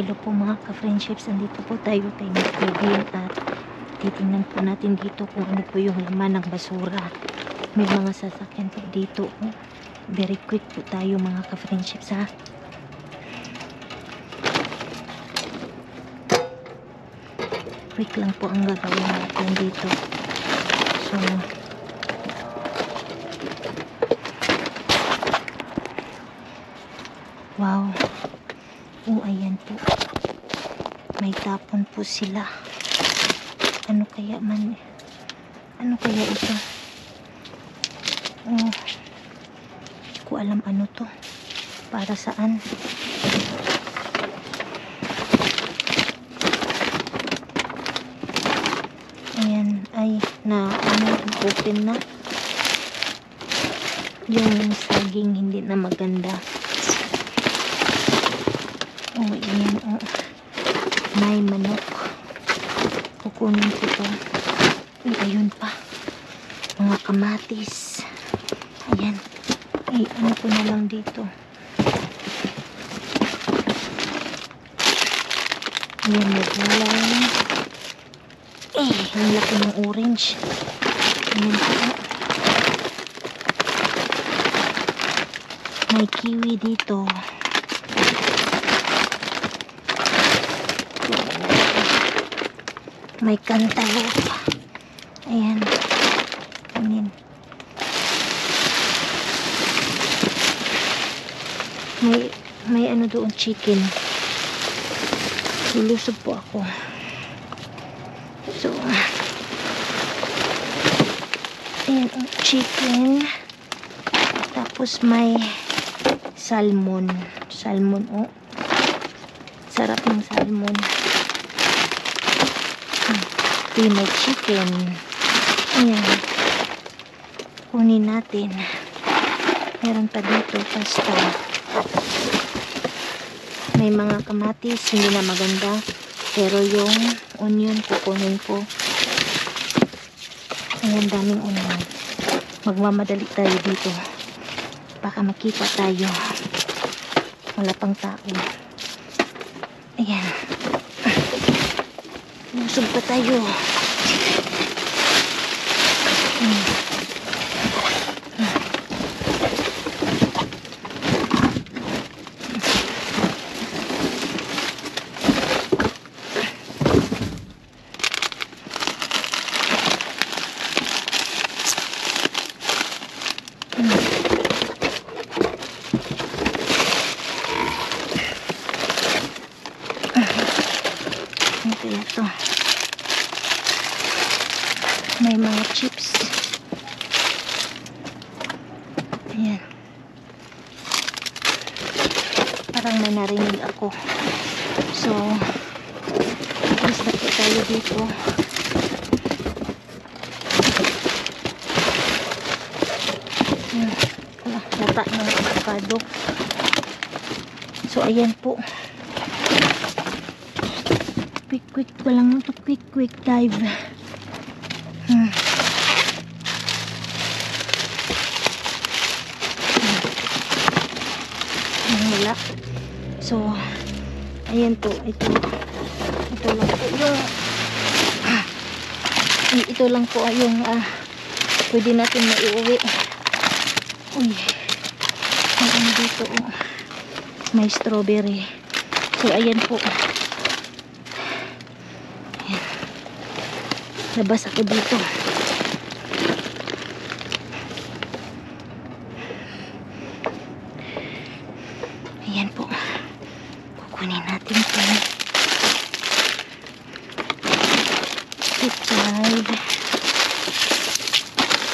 Hello po mga ka-friendships, andito po tayo kay Mr. Bean at titingnan po natin dito kung ano po yung laman ng basura. May mga sasakyan po dito. Very quick po tayo mga ka-friendships ha. Quick lang po ang gagawin natin dito. So, wow. Ayan po. May tapon po sila. Ano kaya man? Ano kaya ito? Hindi ko alam ano to. Para saan? Ayan. Ay, open na. Yung saging hindi na maganda. Ayan, may manok. Kukunin ko to. Ayun pa. Mga kamatis. Ayan. Ano ko na lang dito. Ayan, naglalay. Ang laki ng orange. Ayan pa. May kiwi dito. May cantaloupe. Ayan. Ayan. May ano doon, chicken. Lulusog po ako. So, ayan, chicken. Tapos may salmon. Salmon, sarap ng salmon. May chicken. Ayan. Kunin natin. Meron pa dito pasta. May mga kamatis. Hindi na maganda. Pero yung onion kukunin ko. Ayan, daming onion. Magmamadali tayo dito. Baka makita tayo. Wala pang tao. Ayan. Busog pa tayo. Ito. May mga chips. Ayan. Parang may narinig ako. So, alis na po tayo dito. Lata ng avocado. So, ayan po. Quick pa lang ito. Quick dive. Wala. So, ayan po. Ito lang po yung ito lang po yung pwede natin maiuwi. Uy. May ano dito. May strawberry. So, ayan po. Labas ako dito. Ayan po. Kukunin natin ito. Side.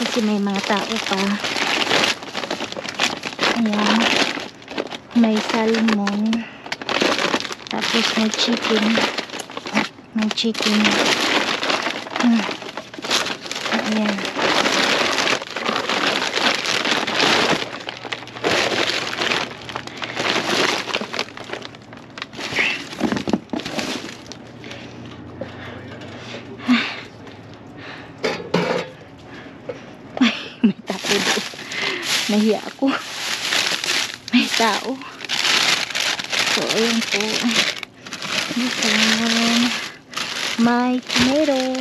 Kasi may mga tao pa. Ayan. May salmon. Tapos may chicken. May chicken. Ayan. May tao doon. Nahiya ako. May tao. So, ayan po. This one, my tomato.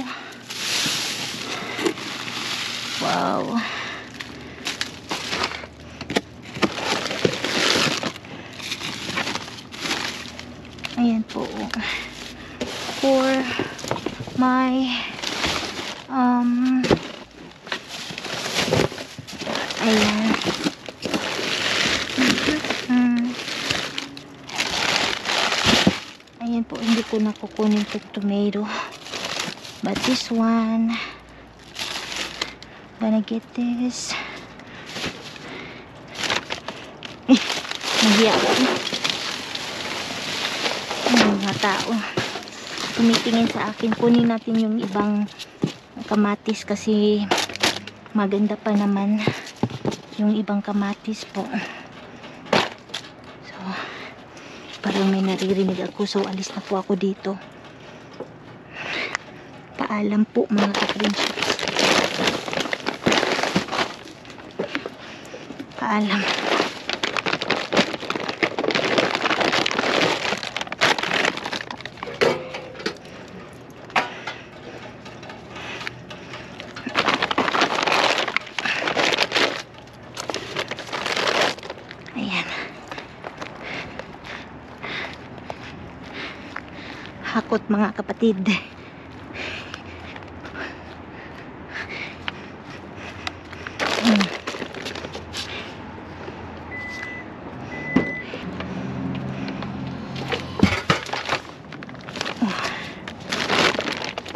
Wow. Ayan po. For my ayan. Ayan po, hindi ko na kukunin itong tomato. But this one, gonna get this. Nahiya ako. Mga tao tumitingin sa akin. Kunin natin yung ibang kamatis kasi maganda pa naman yung ibang kamatis po. So parang may naririnig ako, so alis na po ako dito. Paalam po mga ka-friendships. Paalam. Hakot mga kapatid.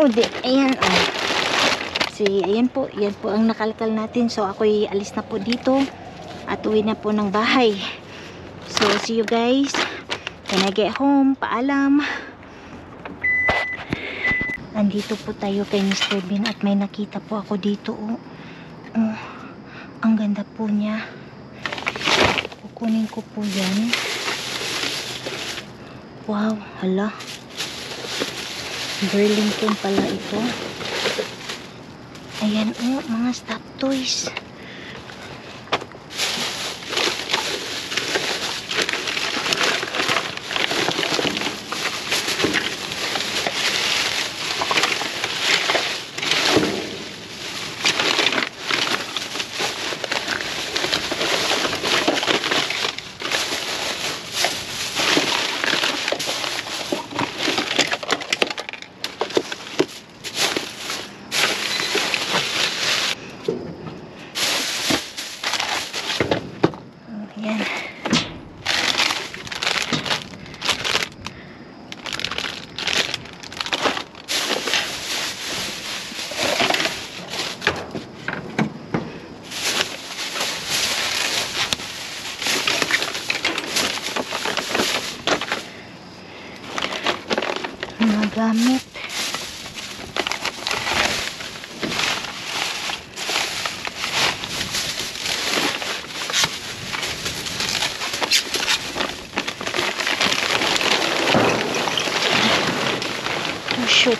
Di, ayan ayan po, yan po ang nakalkal natin. So ako'y alis na po dito at uwi na po ng bahay. So see you guys when I get home. Paalam. Andito po tayo kay Mr. Bean at may nakita po ako dito. Ang ganda po niya. Kukunin ko po yan. Wow, hala. Burlington pala ito. Ayan mga stop toys. Gamit. Oh shoot.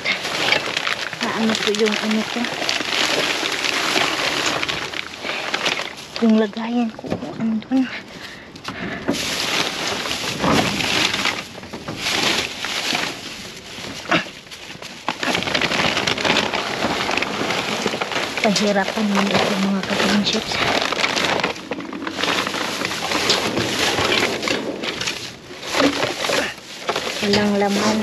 Ano po yung ano to? Yung lagayan ko andun. Pahirapan mo ito mga ka-friendships. Walang laman.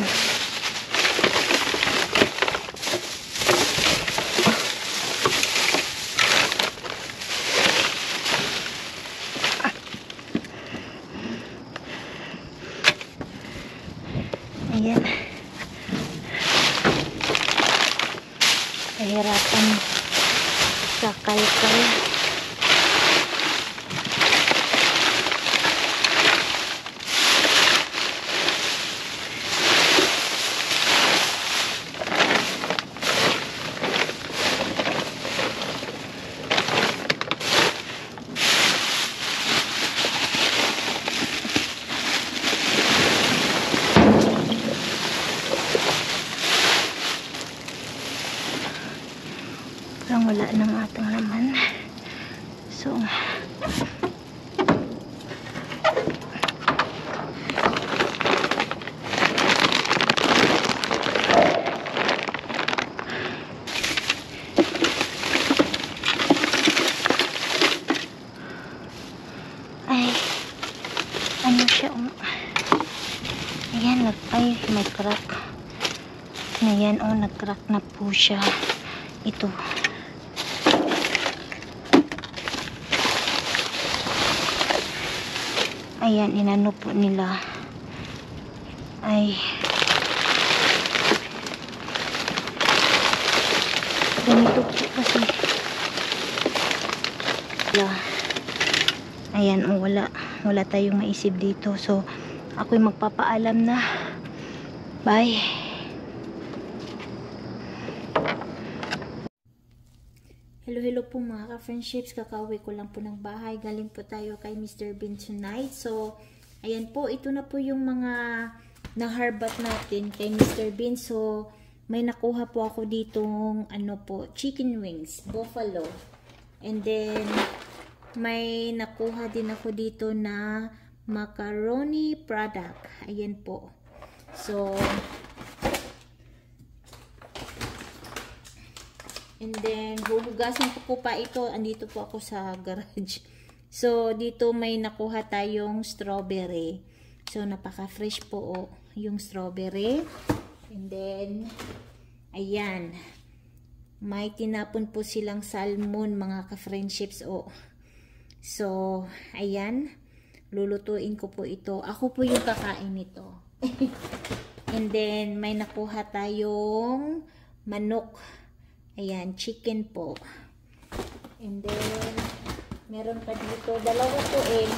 Ayan. Pahirapan sa kalkal. Parang wala nang atang laman. So Ayan, ay, may crack. Ayan, oh, nag-crack na po siya. Ito. Ayan, inano po nila. Ay. Ganito po kasi. Ayan, oh, wala tayong maisip dito. So, ako'y magpapaalam na. Bye. Hello po mga ka-friendships. Kakauwi ko lang po ng bahay. Galing po tayo kay Mr. Bean tonight. So, ayan po. Ito na po yung mga na-harbat natin kay Mr. Bean. So, may nakuha po ako ditong ano po, chicken wings, buffalo. And then, may nakuha din ako dito na macaroni product. Ayan po. So, and then, huhugasan ko po pa ito. Andito po ako sa garage. So, dito may nakuha tayong strawberry. So, napaka-fresh po oh, yung strawberry. And then, ayan. May tinapon po silang salmon, mga ka-friendships oh. So, ayan. Lulutuin ko po ito. Ako po yung kakain nito. And then, may nakuha tayong manok. Ayan, chicken po. And then, meron pa dito. Dalawa yung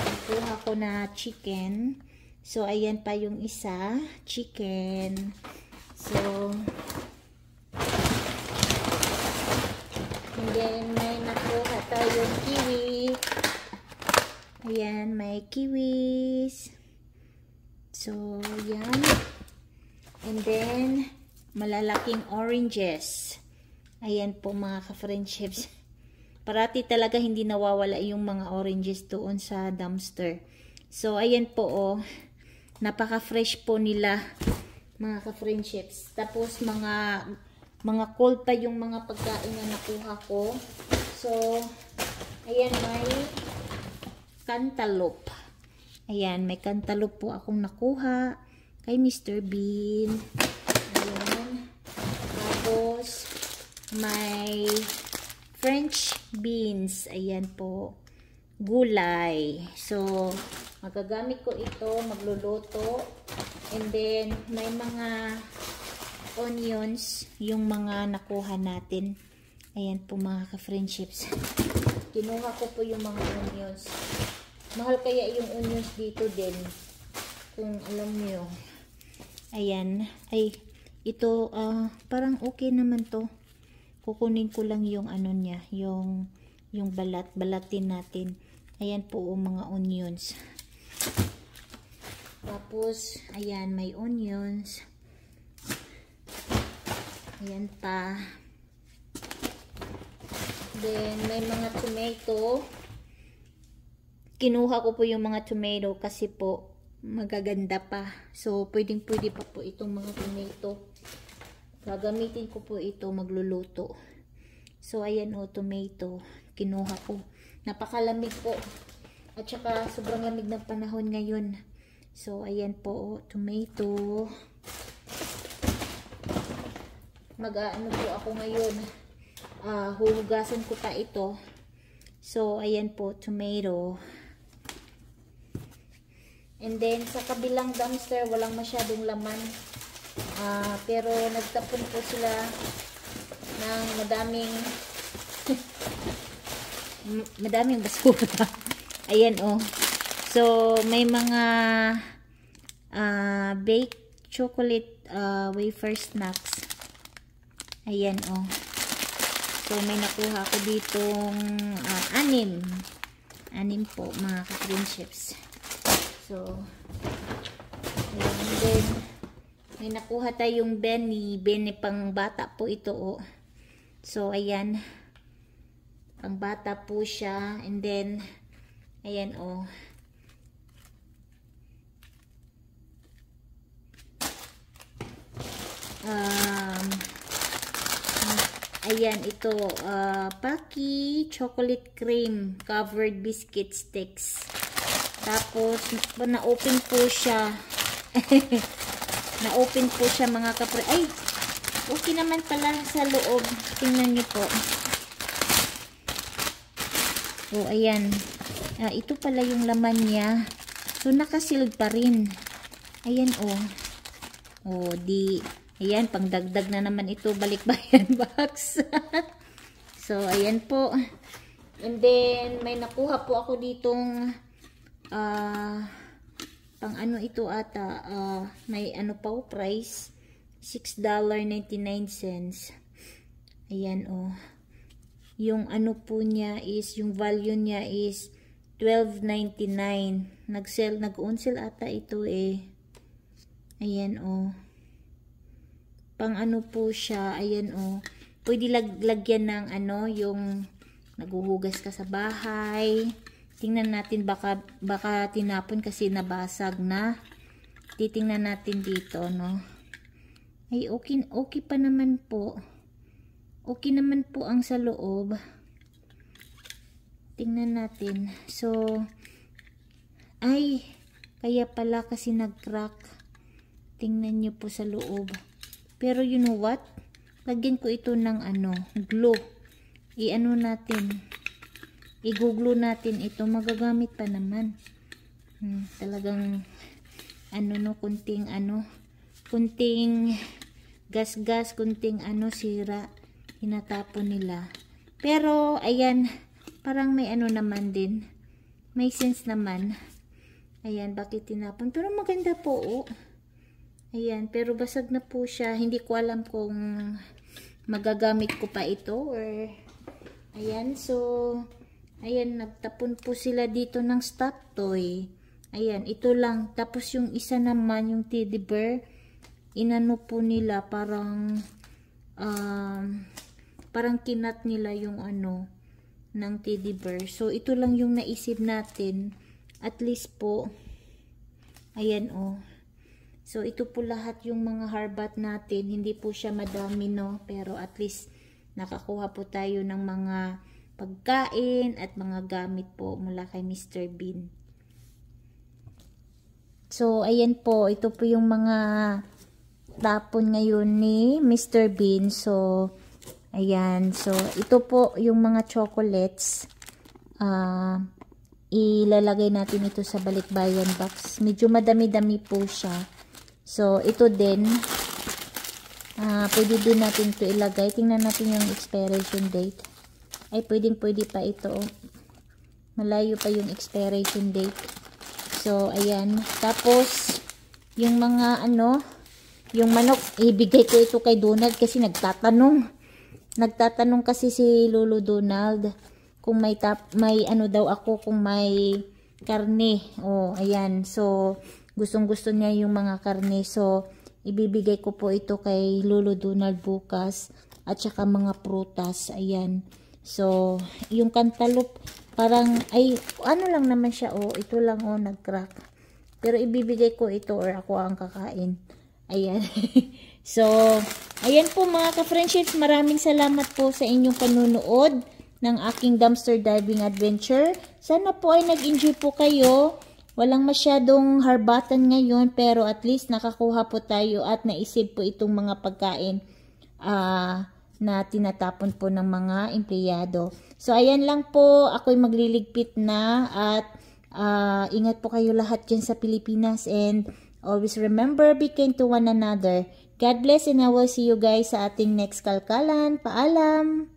nakuha ko na chicken. So, ayan pa yung isa. Chicken. So, and then, may nakuha tayong kiwi. Ayan, may kiwis. So, yan. And then, malalaking oranges. Ayan po mga ka-friendships. Parati talaga hindi nawawala yung mga oranges doon sa dumpster. So, ayan po oh. Napaka-fresh po nila mga ka-friendships. Tapos, mga cold pa yung mga pagkain na nakuha ko. So, ayan, may cantaloupe. Ayan, may cantaloupe po akong nakuha kay Mr. Bean. Ayan. Tapos, may French beans. Ayan po. Gulay. So, magagamit ko ito, magluluto. And then, may mga onions, yung mga nakuha natin. Ayan po mga ka-friendships. Kinuha ko po yung mga onions. Mahal kaya yung onions dito din. Kung alam nyo. Ayan. Ay, ito, parang okay naman to. Kukunin ko lang yung ano niya. Yung balatin natin. Ayan po mga onions. Tapos, ayan, may onions. Ayan pa. Then, may mga tomato. Kinuha ko po yung mga tomato kasi po magaganda pa. So, pwedeng-pwede pa po itong mga tomato. Gagamitin ko po ito magluluto. So, ayan o, tomato. Kinuha ko. Napakalamig po. At saka, sobrang lamig ng panahon ngayon. So, ayan po o, tomato. Mag-ano po ako ngayon. Huhugasan ko pa ito. So, ayan po, tomato. And then, sa kabilang dumpster, walang masyadong laman. Pero, nagtapon po sila ng madaming basura. Ayan, oh. So, may mga baked chocolate wafer snacks. Ayan, oh. So, may nakuha ko ditong 6. 6 po, mga ka-friendships. So, ayan. And then, may nakuha tayong Benny pang bata po ito, oh. So, ayan. Pang bata po siya. And then, ayan, oh. Ayan, ito, Paki chocolate cream covered biscuit sticks. Tapos, na-open po siya. Na-open po siya mga kapre. Ay! Okay naman pala sa loob. Tingnan niyo po. So, ayan. Ito pala yung laman niya. So, nakasealed pa rin. Ayan, oh. Oh, di. Ayan, pangdagdag na naman ito. Balikbayan box. So, ayan po. And then, may nakuha po ako ditong pang ano ito ata. May ano pa price. $6.99. Ayan, oh. Yung ano po niya is, yung value niya is $12.99. Nag-on sale ata ito eh. Ayan, oh. Pang ano po siya. Ayan, oh. Pwede lagyan ng ano, yung naguhugas ka sa bahay. Tingnan natin, baka tinapon kasi nabasag na. Titingnan natin dito, no. Ay, okay pa naman po. Okay naman po ang sa loob. Tingnan natin. So, ay, kaya pala kasi nag-crack. Tingnan nyo po sa loob. Pero you know what? Lagyan ko ito ng ano, glue. I-ano natin. I-glue natin ito. Magagamit pa naman. Talagang, ano no, kunting gas-gas, kunting ano, sira, hinatapon nila. Pero, ayan, parang may ano naman din. May sense naman. Ayan, bakit tinapon? Pero maganda po, oh. Ayan, pero basag na po siya. Hindi ko alam kung magagamit ko pa ito or, ayan, so, ayan, nagtapon po sila dito ng stop toy. Ayan, ito lang. Tapos yung isa naman, yung teddy bear, inano po nila parang kinat nila yung ano ng teddy bear. So ito lang yung naisip natin, at least po. Ayan, oh. So ito po lahat yung mga harbat natin. Hindi po siya madami, no, pero at least nakakuha po tayo ng mga pagkain at mga gamit po mula kay Mr. Bean. So ayan po, ito po yung mga tapon ngayon ni Mr. Bean. So, ayan. So, ito po yung mga chocolates. Ilalagay natin ito sa balikbayan box. Medyo madami-dami po siya. So, ito din. Pwede din natin ito ilagay. Tingnan natin yung expiration date. Ay, pwede pa ito. Malayo pa yung expiration date. So, ayan. Tapos, yung mga ano, yung manok, ibigay ko ito kay Donald kasi nagtatanong. Nagtatanong kasi si Lolo Donald kung may ano daw ako, kung may karne. Oh, ayan. So, gustong-gusto niya yung mga karne. So, ibibigay ko po ito kay Lolo Donald bukas. At saka mga prutas. Ayan. So, yung cantaloupe, parang, ay, ano lang naman siya. Oh, ito lang, oh, nag-crack. Pero ibibigay ko ito or ako ang kakain. Ayan. So, ayan po mga ka-friendships, maraming salamat po sa inyong panunood ng aking dumpster diving adventure. Sana po ay nag-enjoy po kayo. Walang masyadong harbatan ngayon, pero at least nakakuha po tayo at naisip po itong mga pagkain na tinatapon po ng mga empleyado. So, ayan lang po. Ako'y magliligpit na at ingat po kayo lahat dyan sa Pilipinas, and always remember, be kind to one another. God bless, and I will see you guys sa ating next kalkalan. Paalam!